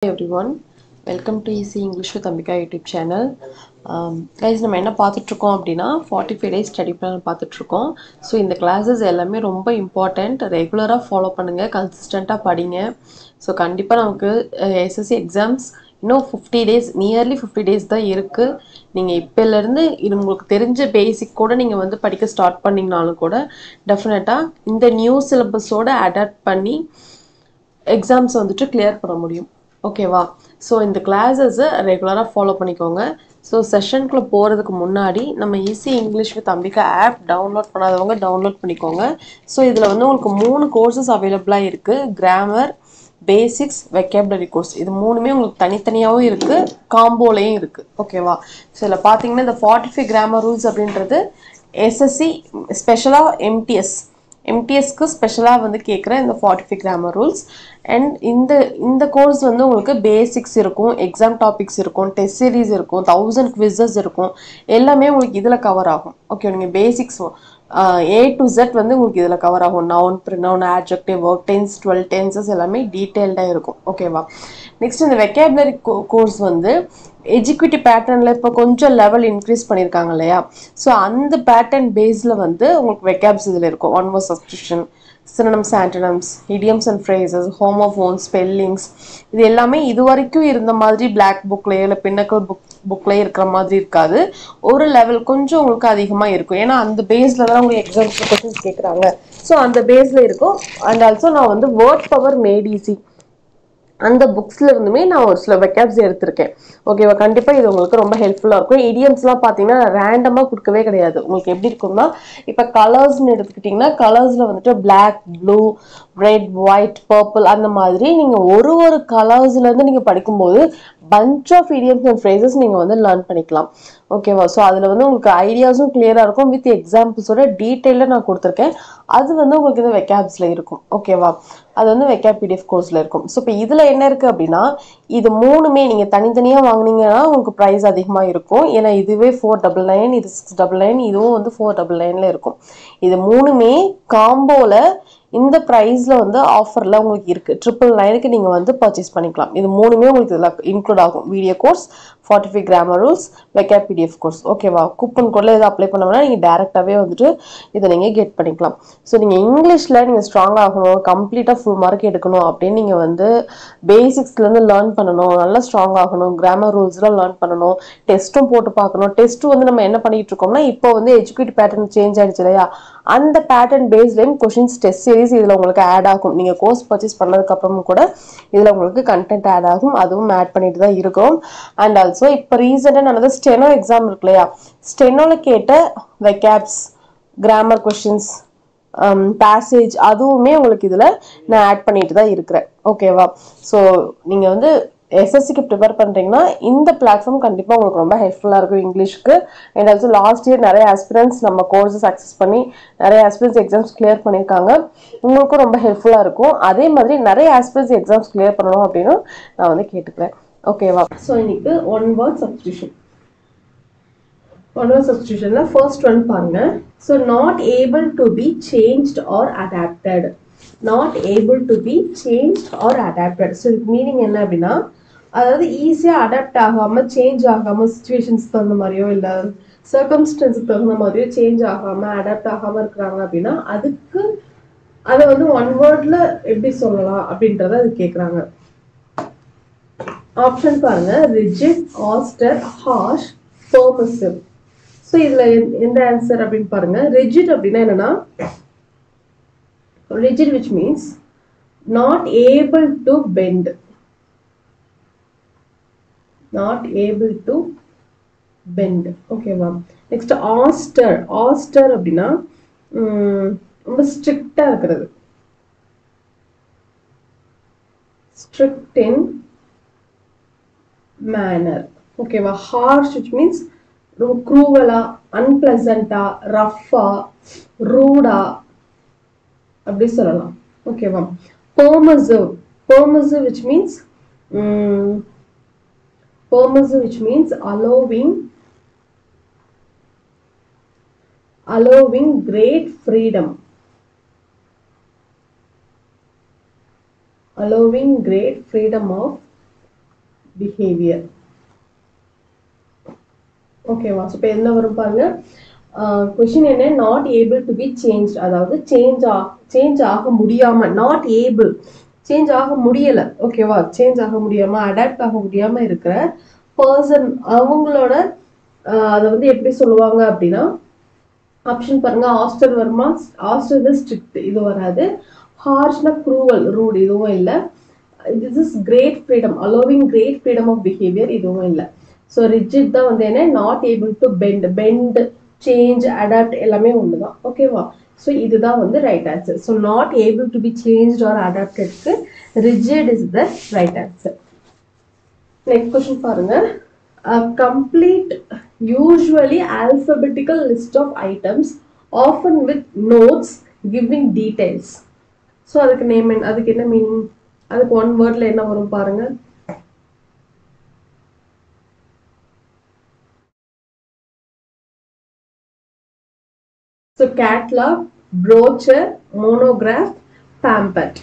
everyone, welcome to Easy English with Ambika YouTube channel. Guys, நம்ம என்ன பார்த்துட்டு இருக்கோம் அப்படின்னா 45 days ஸ்டடி பிளான் பார்த்துட்டு இருக்கோம். ஸோ இந்த கிளாஸஸ் எல்லாமே ரொம்ப இம்பார்ட்டண்ட். ரெகுலராக ஃபாலோ பண்ணுங்க, கன்சிஸ்டண்ட்டாக படிங்க. ஸோ கண்டிப்பாக நமக்கு எஸ்எஸ்சி எக்ஸாம்ஸ் இன்னும் 50 days, நியர்லி 50 days தான் இருக்குது. நீங்கள் இப்போலேருந்து இது உங்களுக்கு தெரிஞ்ச பேசிக் கூட நீங்கள் வந்து படிக்க ஸ்டார்ட் பண்ணிங்கனாலும் கூட டெஃபினட்டாக இந்த நியூ சிலபஸோட அடாப்ட் பண்ணி எக்ஸாம்ஸ் வந்துட்டு கிளியர் பண்ண முடியும். ஓகேவா? ஸோ இந்த கிளாஸஸை ரெகுலராக ஃபாலோ பண்ணிக்கோங்க. ஸோ செஷனுக்குள்ளே போகிறதுக்கு முன்னாடி நம்ம easy English with Ambika app download பண்ணாதவங்க டவுன்லோட் பண்ணிக்கோங்க. ஸோ இதில் வந்து உங்களுக்கு 3 கோர்சஸ் அவைலபிளாக இருக்குது. Grammar, basics, vocabulary course. இது மூணுமே உங்களுக்கு தனித்தனியாகவும் இருக்குது, காம்போலையும் இருக்குது. ஓகேவா? ஸோ இதில் பார்த்தீங்கன்னா இந்த 45 கிராமர் ரூல்ஸ் அப்படின்றது எஸ்எஸ்சி ஸ்பெஷலாக எம்டிஎஸ்க்கு ஸ்பெஷலாக வந்து கேட்குற இந்த 45 கிராமர் ரூல்ஸ். அண்ட் இந்த கோர்ஸ் வந்து உங்களுக்கு பேசிக்ஸ் இருக்கும், எக்ஸாம் டாபிக்ஸ் இருக்கும், டெஸ்ட் சீரீஸ் இருக்கும், 1000 குவிசஸ் இருக்கும். எல்லாமே உங்களுக்கு இதில் கவர் ஆகும். ஓகே, நீங்கள் பேசிக்ஸ் A to Z வந்து உங்களுக்கு இதில் கவர் ஆகும். Noun, pronoun, adjective, verb tense, 12 tenses எல்லாமே டீட்டெயில்டாக இருக்கும். ஓகேவா? நெக்ஸ்ட் இந்த வெக்காபுலரி கோர்ஸ் வந்து எஜுகேட்டிவ் பேட்டர்னில் இப்போ கொஞ்சம் லெவல் இன்க்ரீஸ் பண்ணியிருக்காங்க இல்லையா? ஸோ அந்த பேட்டர்ன் பேஸில் வந்து உங்களுக்கு வெக்காப்ஸ் இதில் இருக்கும். One word substitution, synonyms, antonyms, idioms and phrases, homophones, spellings, இது எல்லாமே இது வரைக்கும் இருந்த மாதிரி பிளாக் புக்லேயே இல்லை பின்னக்கல் புக்லேயே இருக்கிற மாதிரி இருக்காது. ஒரு லெவல் கொஞ்சம் உங்களுக்கு அதிகமாக இருக்கும். ஏன்னா அந்த பேஸில் தான் உங்களுக்கு எக்ஸாம்ஸ் கொஸ்டின்ஸ் கேட்குறாங்க. ஸோ அந்த பேஸில் இருக்கும். அண்ட் ஆல்சோ நான் வந்து வேர்ட் பவர் மேட் ஈஸி அந்த புக்ஸில் இருந்துமே நான் ஒரு சில வெக்காப்ஸ் எடுத்திருக்கேன். ஓகேவா? கண்டிப்பாக இது உங்களுக்கு ரொம்ப ஹெல்ப்ஃபுல்லாக இருக்கும். இடியம்ஸ்லாம் பார்த்தீங்கன்னா ரேண்டமாக கொடுக்கவே கிடையாது. உங்களுக்கு எப்படி இருக்கும்னா, இப்போ கலர்ஸ்ன்னு எடுத்துக்கிட்டிங்கன்னா கலர்ஸில் வந்துட்டு black, blue, red, white, purple அந்த மாதிரி நீங்கள் ஒரு கலர்ஸ்லேருந்து நீங்கள் படிக்கும்போது bunch of idioms and phrases நீங்கள் வந்து லேர்ன் பண்ணிக்கலாம். ஓகேவா? ஸோ அதில் வந்து உங்களுக்கு ஐடியாஸும் கிளியராக இருக்கும். வித் எக்ஸாம்பிள்ஸோட டீட்டெயிலாக நான் கொடுத்துருக்கேன். அது வந்து உங்களுக்கு இந்த வெக்காப்ஸில் இருக்கும். ஓகேவா? அது வந்து வெக்காப் PDF கோர்ஸில் இருக்கும். ஸோ இப்போ இதில் என்ன இருக்குது அப்படின்னா, இது மூணுமே நீங்கள் தனித்தனியாக வாங்கினீங்கன்னா உங்களுக்கு ப்ரைஸ் அதிகமாக இருக்கும். ஏன்னா இதுவே 499, இது 699, இதுவும் வந்து 499 இருக்கும். இது மூணுமே காம்போவில் இந்த ப்ரைஸில் வந்து ஆஃபரில் உங்களுக்கு இருக்குது. 999க்கு நீங்கள் வந்து பர்ச்சேஸ் பண்ணிக்கலாம். இது மூணுமே உங்களுக்கு இதில் இன்க்ளூட் ஆகும். Video course, 45 grammar rules, vocab PDF course. ஓகேவா? கூப்பன் கோடில் இதை அப்ளை பண்ணோம்னா நீங்கள் டேரெக்டாகவே வந்துட்டு இதை நீங்கள் கெட் பண்ணிக்கலாம். ஸோ நீங்கள் இங்கிலீஷில் நீங்கள் ஸ்ட்ராங் ஆகணும், கம்ப்ளீட்டாக ஃபுல் மார்க் எடுக்கணும் அப்படின்னு நீங்கள் வந்து பேசிக்ஸ்லேருந்து லேர்ன் பண்ணணும், நல்லா ஸ்ட்ராங் ஆகணும், கிராமர் ரூல்ஸ்லாம் லேர்ன் பண்ணணும், டெஸ்ட்டும் போட்டு பார்க்கணும். டெஸ்ட்டு வந்து நம்ம என்ன பண்ணிகிட்டு இருக்கோம்னா, இப்போ வந்து எஜுகேட் பேட்டர்ன் சேஞ்ச் ஆகிடுச்சு இல்லையா? அந்த பேட்டர்ன் பேஸ்லேயும் கொஷின்ஸ் டெஸ்ட் சீரிஸ் இதில் உங்களுக்கு ஆட் ஆகும். நீங்கள் கோர்ஸ் பர்ச்சேஸ் பண்ணதுக்கப்புறமும் கூட இதில் உங்களுக்கு கண்டென்ட் ஆட் ஆகும். அதுவும் ஆட் பண்ணிட்டு தான் இருக்கும். அண்ட் ஆல்சோ இப்போ ரீசெண்டாக நடந்த ஸ்டெனோ எக்ஸாம் இருக்கு இல்லையா? ஸ்டெனோவில் கேட்ட வெக்காப்ஸ், கிராமர் கொஷின்ஸ், பேசேஜ் அதுவுமே உங்களுக்கு இதில் நான் ஆட் பண்ணிட்டு தான் இருக்கிறேன். ஓகேவா? ஸோ நீங்கள் வந்து எஸ்எஸ்சிக்கு ப்ரிப்பேர் பண்ணுறீங்கன்னா இந்த பிளாட்ஃபார்ம் கண்டிப்பாக உங்களுக்கு ரொம்ப ஹெல்ப்ஃபுல்லாக இருக்கும் இங்கிலீஷ்க்கு. அண்ட் ஆல்சோ லாஸ்ட் இயர் நிறைய ஆஸ்பிரன்ஸ் நம்ம கோர்ஸஸ் அக்சஸ் பண்ணி நிறைய ஆஸ்பிரன்ஸ் எக்ஸாம்ஸ் கிளியர் பண்ணியிருக்காங்க. உங்களுக்கும் ரொம்ப ஹெல்ப்ஃபுல்லாக இருக்கும். அதே மாதிரி நிறைய ஆஸ்பிரன்ஸ் எக்ஸாம்ஸ் கிளியர் பண்ணணும் அப்படின்னு நான் வந்து கேட்டுக்கிறேன். ஓகேவா? ஸோ இன்னைக்கு ஒன் வேர்ட் சப்ஸ்டியூஷன்ல ஃபர்ஸ்ட் ஒன் பாருங்க. So not able to be changed or adapted. Not able to be changed or adapted. So இதுக்கு மீனிங் என்ன அப்படின்னா, அதாவது ஈஸியாக அடாப்ட் ஆகாமல், சேஞ்ச் ஆகாமல், சுச்சுவேஷன்ஸ் தகுந்த மாதிரியோ இல்லை சர்க்கம்ஸ்டன்ஸுக்கு தகுந்த மாதிரியோ சேஞ்ச் ஆகாமல், அடாப்ட் ஆகாமல் இருக்கிறாங்க அப்படின்னா அதுக்கு அதை வந்து ஒன் வேர்டில் எப்படி சொல்லலாம் அப்படின்றத அது கேட்குறாங்க. ஆப்ஷன் பாருங்க. Rigid, austere, harsh, permissive. So இதில் எந்த ஆன்சர் அப்படின்னு பாருங்க. ரிஜிட் அப்படின்னா என்னன்னா, rigid which means not able to bend. Not able to bend. ஓகேவா? Next austere. ஆஸ்டர் அப்படின்னா ரொம்ப ஸ்ட்ரிக்டா இருக்கிறது. strict in manner. ஓகேவா? harsh which means ரொம்ப க்ரூவலா, அன்பிளசண்டா, ரஃபா, ரூடா அப்படி சொல்லலாம். ஓகேவா? permissive. Permissive which means allowing great freedom. Allowing great freedom of behaviour. ஓகேவா? ஸோ இப்போ என்ன வரும் பாருங்க, கொஷின் என்ன, not able to be change, அதாவது சேஞ்ச் ஆக முடியாம, நாட் ஏபிள் சேஞ்ச் ஆக முடியல, ஓகேவா, சேஞ்ச் ஆக முடியாம அடாப்ட் ஆக முடியாம இருக்கிற பர்சன், அவங்களோட அதை வந்து எப்படி சொல்லுவாங்க அப்படின்னா, ஆப்ஷன் பாருங்க, ஆஸ்டர் வருமா, ஆஸ்டர் தி ஸ்ட்ரிக்ட், இது வராது. ஹார்ஷ்னா க்ரூவல், ரூட், இதுவும் இல்லை. this is great freedom, allowing great freedom of behavior, இதுவும் இல்லை. ஸோ ரிஜிட் தான் வந்து என்ன, not able to bend, change, adapt எல்லாமே ஒன்று தான், ஓகேவா. ஸோ இதுதான் வந்து right answer. So not able to be change or அடாப்டட்க்கு rigid is the right answer. Next question பாருங்க, complete usually alphabetical list of items often with notes giving details. So அதுக்கு name, அதுக்கு என்ன மீனிங், அதுக்கு one வேர்ட்ல என்ன வரும் பாருங்க. So catalogue, brochure, monograph, pamphlet.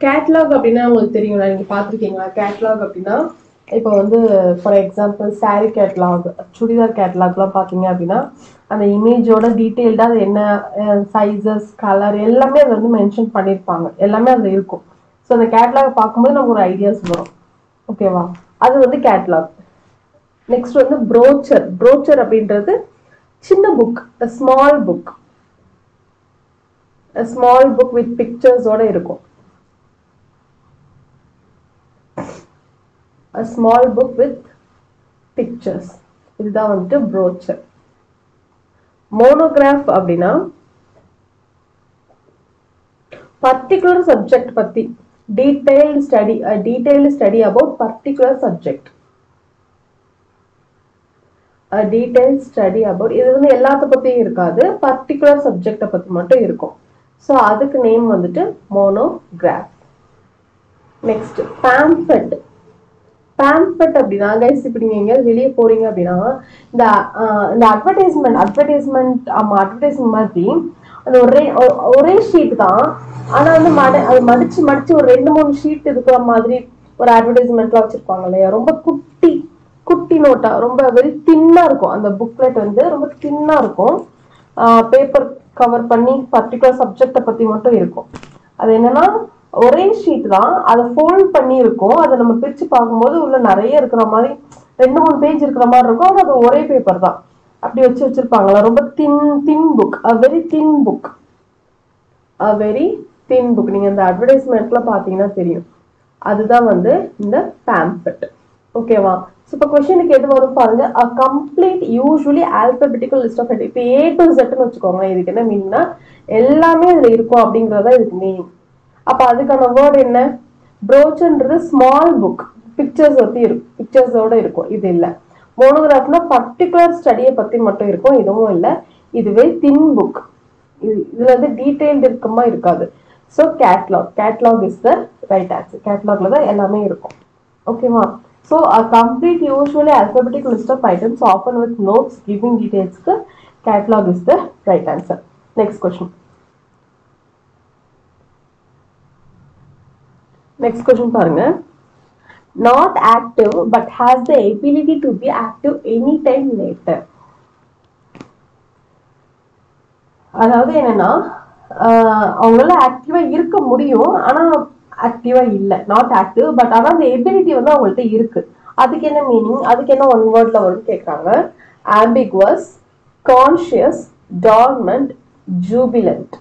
Catalogue அப்படின்னா உங்களுக்கு தெரியுங்களா, நீங்க பார்த்துருக்கீங்களா? கேட்லாக் அப்படின்னா இப்போ வந்து for example sari catalogue, churidar கேட்லாக்லாம் பார்த்தீங்க அப்படின்னா அந்த இமேஜோட டீட்டெயில்டாக அது என்ன சைஸஸ், கலர் எல்லாமே அதை வந்து மென்ஷன் பண்ணியிருப்பாங்க, எல்லாமே அதில் இருக்கும். ஸோ அந்த கேட்லாக் பார்க்கும்போது நமக்கு ஒரு ஐடியாஸ் வரும், ஓகேவா, அது வந்து கேட்லாக். நெக்ஸ்ட் வந்து ப்ரோச்சர். ப்ரோச்சர் அப்படின்றது சின்ன book, small book, small book with பிக்சர்ஸோட இருக்கும். A small book with pictures, இதுதான் வந்துட்டு ப்ரோச்சர். மோனோகிராஃப் அப்படின்னா பர்டிகுலர் சப்ஜெக்ட் பத்தி detailed study about particular subject, detailed study about, இது வந்து எல்லாத்த பத்தியும் இருக்காது, பர்டிகுலர் சப்ஜெக்டை பத்தி மட்டும் இருக்கும். ஸோ அதுக்கு நேம் வந்துட்டு மோனோகிராஃப். Next pamphlet. பேம்ப்ளெட் அப்படின்னா கைஸ், இப்போ நீங்க எங்கேயாவது வெளியே போறீங்க அப்படின்னா இந்த அட்வர்டைஸ்மெண்ட் மாதிரி அந்த ஒரே ஷீட் தான், ஆனா வந்து அது மடிச்சு ஒரு 2-3 ஷீட் இருக்கிற மாதிரி ஒரு அட்வர்டைஸ்மெண்ட்லாம் வச்சிருப்பாங்க இல்லையா, ரொம்ப குட்டி நோட்டா, ரொம்ப வெரி தின்னா இருக்கும். அந்த புக்லெட் வந்து ரொம்ப தின்னா இருக்கும், பேப்பர் கவர் பண்ணி பர்டிகுலர் சப்ஜெக்டை பத்தி மட்டும் இருக்கும். அது என்னன்னா ஒரே ஷீட் தான், அதை ஃபோல்ட் பண்ணி இருக்கும், அதை நம்ம பிரிச்சு பார்க்கும்போது உள்ள நிறைய இருக்கிற மாதிரி 2-3 பேஜ் இருக்கிற மாதிரி இருக்கும், ஆனால் அது ஒரே பேப்பர் தான், அப்படி வச்சிருப்பாங்களா. ரொம்ப thin book, very thin book, very thin book. நீங்க இந்த அட்வர்டைஸ்மெண்ட்ல பாத்தீங்கன்னா தெரியும், அதுதான் வந்து இந்த பேம்ப்ளெட், ஓகேவா. ஸோ இப்போ கொஸ்டினுக்கு எது வரும் பாருங்க, a complete usually alphabetical list of items. இப்போ A to Zன்னு வச்சுக்கோங்க, இதுக்கு என்ன மீனிங்னா எல்லாமே இதுல இருக்கும் அப்படிங்கறதா இதுக்கு மீனிங். அப்ப அதுக்கான வேர்ட் என்ன, ப்ரோச்சர்ன்றது ஸ்மால் புக், பிக்சர்ஸோட இருக்கும், இது இல்ல. மோனோகிராஃப்னா பர்டிகுலர் ஸ்டடியை பத்தி மட்டும் இருக்கும், இதுவும் இல்ல. இதுவே தின் புக், இதுல வந்து டீடைல்டு இருக்குமா இருக்காது. So catalogue is the right answer. கேட்லாக்ல தான் எல்லாமே இருக்கும், ஓகேவா. ஸோ a complete usually alphabetical list of items often with notes giving details, catalog is the right answer. Next question. Next question பாருங்க, not active but has the ability to be active anytime later. அதாவது என்னன்னா அவங்களால ஆக்டிவா இருக்க முடியும், ஆனா ஆக்டிவா இல்ல, not active but ஆனா அந்த எபிலிட்டி வந்து அவங்கள்ட்ட இருக்கு. அதுக்கு என்ன மீனிங், அதுக்கு என்ன ஒன் வேர்ட்ல வரும் கேட்கறாங்க. Ambiguous, conscious, dormant, jubilant.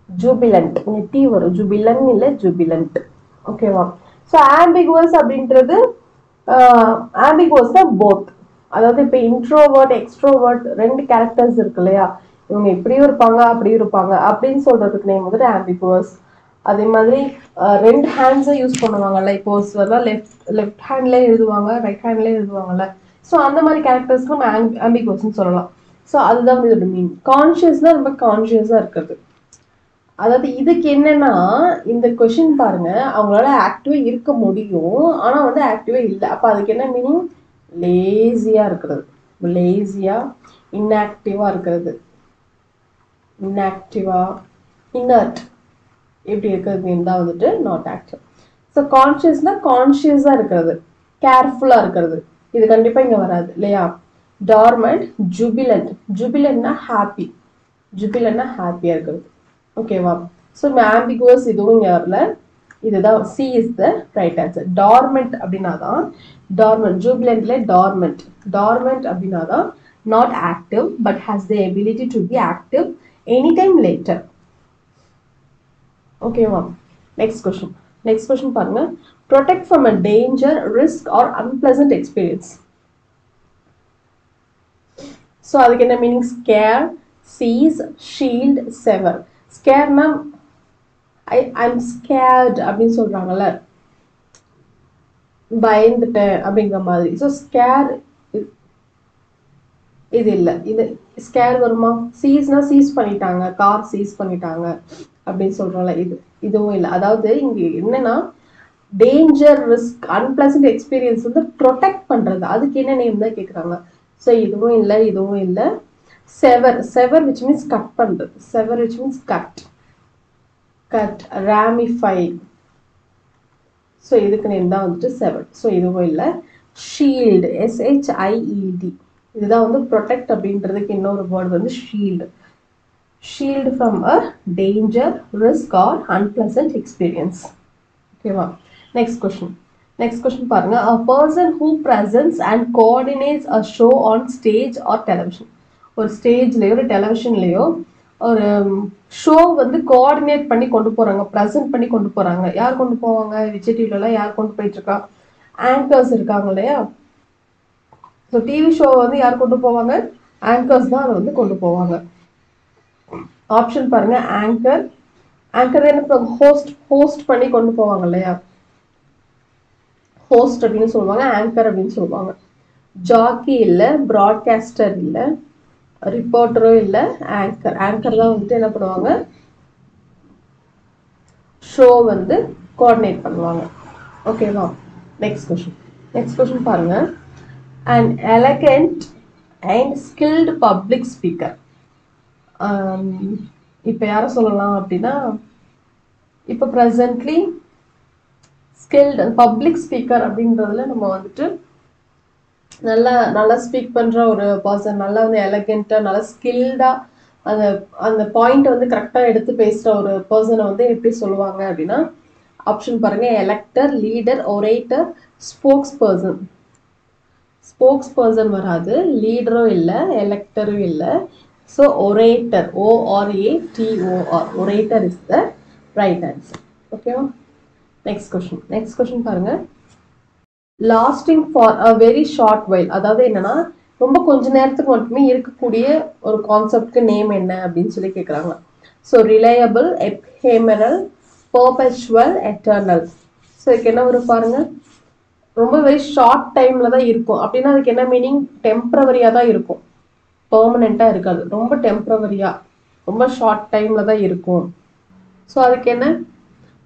Jubilant T வரும், ஜூபிலன் இல்ல ஜூபிலண்ட், ஓகேவா. ஸோ ஆம்பிகுவஸ் அப்படின்றது ஆம்பிகுவஸ் தான் போத், அதாவது இப்போ இன்ட்ரோவர்ட் எக்ஸ்ட்ரோவர்ட் 2 கேரக்டர்ஸ் இருக்கு இல்லையா, இவங்க இப்படியும் இருப்பாங்க அப்படியும் இருப்பாங்க அப்படின்னு சொல்றதுக்கு நேம் வந்துட்டு ஆம்பிகுவஸ். அதே மாதிரி 2 ஹேண்ட்ஸை யூஸ் பண்ணுவாங்கல்ல, இப்போ லெஃப்ட் ஹேண்ட்ல எழுதுவாங்க, ரைட் ஹேண்ட்ல எழுதுவாங்கல்ல, ஸோ அந்த மாதிரி கேரக்டர்ஸ்க்கு நம்ம ஆம்பிகுவஸ்ன்னு சொல்லலாம். ஸோ அதுதான் இதோட மீன். கான்ஷியஸ்னா ரொம்ப கான்ஷியஸா இருக்கிறது. அதாவது இதுக்கு என்னன்னா, இந்த கொஸ்டின் பாருங்க, அவங்களால ஆக்டிவா இருக்க முடியும் ஆனா வந்து ஆக்டிவா இல்லை, அப்ப அதுக்கு என்ன மீனிங், லேசியா இருக்கிறது, லேசியா, இன்ஆக்டிவா இருக்கிறது, இன்ஆக்டிவா, இன்னர்ட் இப்படி இருக்கிறது தான் வந்துட்டு நாட் ஆக்டிவ். ஸோ கான்ஷியஸ்னா கான்ஷியஸா இருக்கிறது, கேர்ஃபுல்லா இருக்கிறது. இது கண்டிப்பா இங்க வராது இல்லையா? Dormant, jubilant. ஜூபிலண்ட்னா ஹாப்பி, ஜூபிலண்ட்னா ஹாப்பியா இருக்கிறது. ஓகேவா? ஸோ ஆம்பிகுவஸ் இதுவும் இங்க வரல. இதுதான் C is the right answer. Dormant அப்படின்னா தான் டார்மெண்ட், ஜூபிலண்ட்ல டார்மெண்ட். டார்மெண்ட் அப்படின்னா தான் not active but has the ability to be active any time later. ஓகேவா? Next question. நெக்ஸ்ட் கொஸ்டின் பாருங்க. Protect from a danger, risk or unpleasant experience. So அதுக்கு என்ன meaning? Scare, cheese, shield, செவர். ஸ்கேர்னா I'm scared அப்படின்னு சொல்றாங்கல்ல, பயந்துட்டேன் அப்படிங்கிற மாதிரி. ஸோ ஸ்கேர் இது இல்லை. இது ஸ்கேர் வருமா? சீஸ்னா சீஸ் பண்ணிட்டாங்க, கார் சீஸ் பண்ணிட்டாங்க அப்படின்னு சொல்றோம்ல, இதுவும் இல்லை. அதாவது இங்க என்னன்னா டேஞ்சர், ரிஸ்க், அன்பிளசன்ட் எக்ஸ்பீரியன்ஸ் வந்து ப்ரொடெக்ட் பண்றது. அதுக்கு என்ன நேம் தான் கேட்குறாங்க. ஸோ இதுவும் இல்லை, இதுவும் இல்லை. செவர், செவர் விச் மீன்ஸ் கட் பண்றது. Sever which means cut, cut, ramify. So இதுக்கு நேம் தான் வந்துட்டு செவர். ஸோ இதுவும் இல்லை. Shield, SHIELD. இதுதான் வந்து ப்ரொடெக்ட் அப்படின்றதுக்கு இன்னொரு வேர்டு வந்து shield. Shield from a danger, risk or unpleasant experience. ஓகேவா? Next question. நெக்ஸ்ட் கொஸ்டின் பாருங்க. A person who presents and coordinates a show on stage or television. ஒரு ஸ்டேஜ்லயோ ஒரு டெலிவிஷன்லயோ ஒரு ஷோ வந்து கோஆர்டினேட் பண்ணி கொண்டு போறாங்க, ப்ரெசென்ட் பண்ணி கொண்டு போறாங்க. யார் கொண்டு போவாங்க? விஜய் டிவிலலாம் யார் கொண்டு போயிட்டு இருக்கா? ஆங்கர்ஸ் இருக்காங்க இல்லையா? ஸோ டிவி ஷோ வந்து யார் கொண்டு போவாங்க? ஆங்கர்ஸ் தான் அதை வந்து கொண்டு போவாங்க. ஆப்ஷன் பாருங்க. ஆங்கர், ஆங்கர் என்ன? ஹோஸ்ட், ஹோஸ்ட் பண்ணி கொண்டு போவாங்க இல்லையா? ஹோஸ்ட் அப்படின்னு சொல்லுவாங்க, ஆங்கர் அப்படின்னு சொல்லுவாங்க. ஜாக்கி இல்லை, ப்ராட்காஸ்டர் இல்லை, ரிப்போர்ட்டரும் இல்லை, ஆங்கர். ஆங்கர் தான் வந்துட்டு என்ன பண்ணுவாங்க? ஷோ வந்து கோஆர்டினேட் பண்ணுவாங்க. ஓகேவா? Next question. நெக்ஸ்ட் கொஸ்டின் பாருங்க. An elegant and skilled public speaker. இப்போ யாரை சொல்லலாம் அப்படின்னா, இப்போ ப்ரெசன்ட்லி ஸ்கில்டு பப்ளிக் ஸ்பீக்கர் அப்படின்றதுல நம்ம வந்துட்டு நல்லா ஸ்பீக் பண்ணுற ஒரு பர்சன், நல்லா வந்து எலகெண்ட்டாக, நல்லா ஸ்கில்டாக அந்த அந்த பாயிண்ட் வந்து கரெக்டாக எடுத்து பேசுகிற ஒரு பர்சனை வந்து எப்படி சொல்லுவாங்க அப்படின்னா, ஆப்ஷன் பாருங்க. Elector, leader, orator, spokesperson. Spokesperson வராது, லீடரும் இல்லை, எலெக்டரும் இல்லை. So orator, ORATOR, orator is the right answer. ஓகேவா? Next question. நெக்ஸ்ட் கொஸ்டின் பாருங்க. Lasting for a very short while. அதாவது என்னன்னா ரொம்ப கொஞ்ச நேரத்துக்கு மட்டுமே இருக்கக்கூடிய ஒரு கான்செப்ட்க்கு நேம் என்ன அப்படின்னு சொல்லி கேட்குறாங்க. So reliable, ephemeral, perpetual, eternal. So இதுக்கு என்ன வரும் பாருங்க. ரொம்ப வெரி ஷார்ட் டைம்ல தான் இருக்கும் அப்படின்னா அதுக்கு என்ன மீனிங்? டெம்பரவரியா தான் இருக்கும், பெர்மனெண்டா இருக்காது. ரொம்ப டெம்பரவரியா, ரொம்ப ஷார்ட் டைம்ல தான் இருக்கும். ஸோ அதுக்கு என்ன?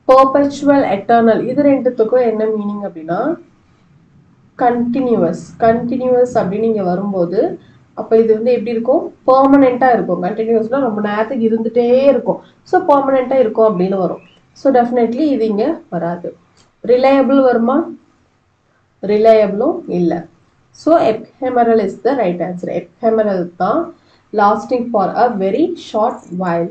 Perpetual, eternal. இது ரெண்டுத்துக்கும் என்ன மீனிங் அப்படின்னா கண்டினியூவஸ். கண்டினியூவஸ் அப்படின்னு இங்கே வரும்போது அப்போ இது வந்து எப்படி இருக்கும்? பெர்மனெண்ட்டாக இருக்கும். கண்டினியூவஸ்னால் ரொம்ப நேரத்துக்கு இருந்துகிட்டே இருக்கும். ஸோ பெர்மனெண்ட்டாக இருக்கும் அப்படின்னு வரும். ஸோ டெஃபினெட்லி இது இங்கே வராது. ரிலையபிள் வருமா? ரிலையபிளும் இல்லை. So ephemeral is the right answer. Ephemeral தான் lasting for a very short while.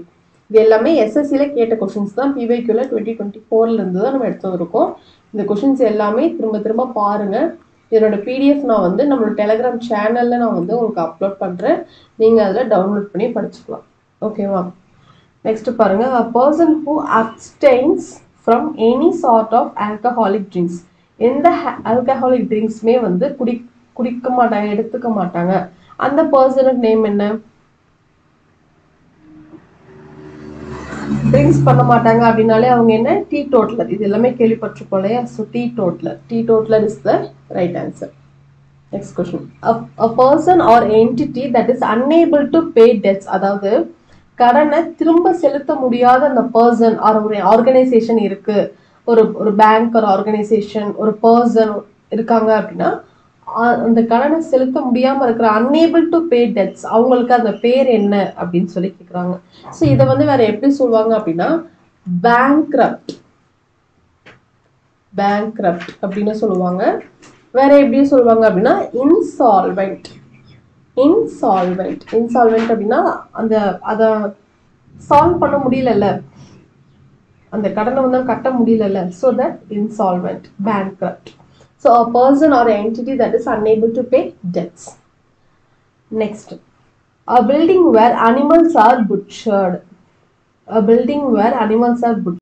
இது எல்லாமே எஸ்எஸ்சியில் கேட்ட கொஷின்ஸ் தான். பிவைக்யூவில் 2024 தான் நம்ம எடுத்து இருக்கோம். இந்த கொஷின்ஸ் எல்லாமே திரும்ப திரும்ப பாருங்கள். இதனோட பிடிஎஃப் நான் வந்து நம்மளோட டெலிகிராம் சேனலில் நான் வந்து உங்களுக்கு அப்லோட் பண்ணுறேன். நீங்கள் அதில் டவுன்லோட் பண்ணி படிச்சுக்கலாம். ஓகேவா? நெக்ஸ்ட் பாருங்கள். A person who abstains from any sort of alcoholic drinks. எந்த ஆல்கஹாலிக் ட்ரிங்க்ஸுமே வந்து குடிக்க மாட்டாங்க, எடுத்துக்க மாட்டாங்க. அந்த பர்சனுக்கு நேம் என்ன? ட்ரிங்க்ஸ் பண்ண மாட்டாங்க அப்படின்னாலே அவங்க என்ன? Tea totaller. இது எல்லாமே கேள்விப்பட்டிருக்கோம் இல்லையா? So tea totaller. Tea totaller is the right answer. Next question. A person or entity that is unable to pay debts. அதாவது கடனை திரும்ப செலுத்த முடியாத அந்த பர்சன் ஆர் ஒரு ஆர்கனைசேஷன் இருக்கு, ஒரு பேங்க், ஒரு ஆர்கனைசேஷன், ஒரு பர்சன் இருக்காங்க அப்படின்னா அந்த கடனை செலுத்த முடியாம இருக்கிற unable to pay debts அவங்களுக்கு அந்த பேர் என்ன அப்படின்னு சொல்லி கேட்குறாங்க. ஸோ இதை வந்து வேற எப்படி சொல்லுவாங்க அப்படின்னா bankrupt. bankrupt அப்படின்னு சொல்லுவாங்க. வேற எப்படி சொல்லுவாங்க அப்படின்னா insolvent. Insolvent அப்படின்னா அந்த அதை சால்வ் பண்ண முடியலல்ல, அந்த கடனை வந்து கட்ட முடியலல்ல, so that insolvent, bankrupt. So a person or entity that is unable to pay debts. Next, a building where animals are butchered. A building where animals are butchered.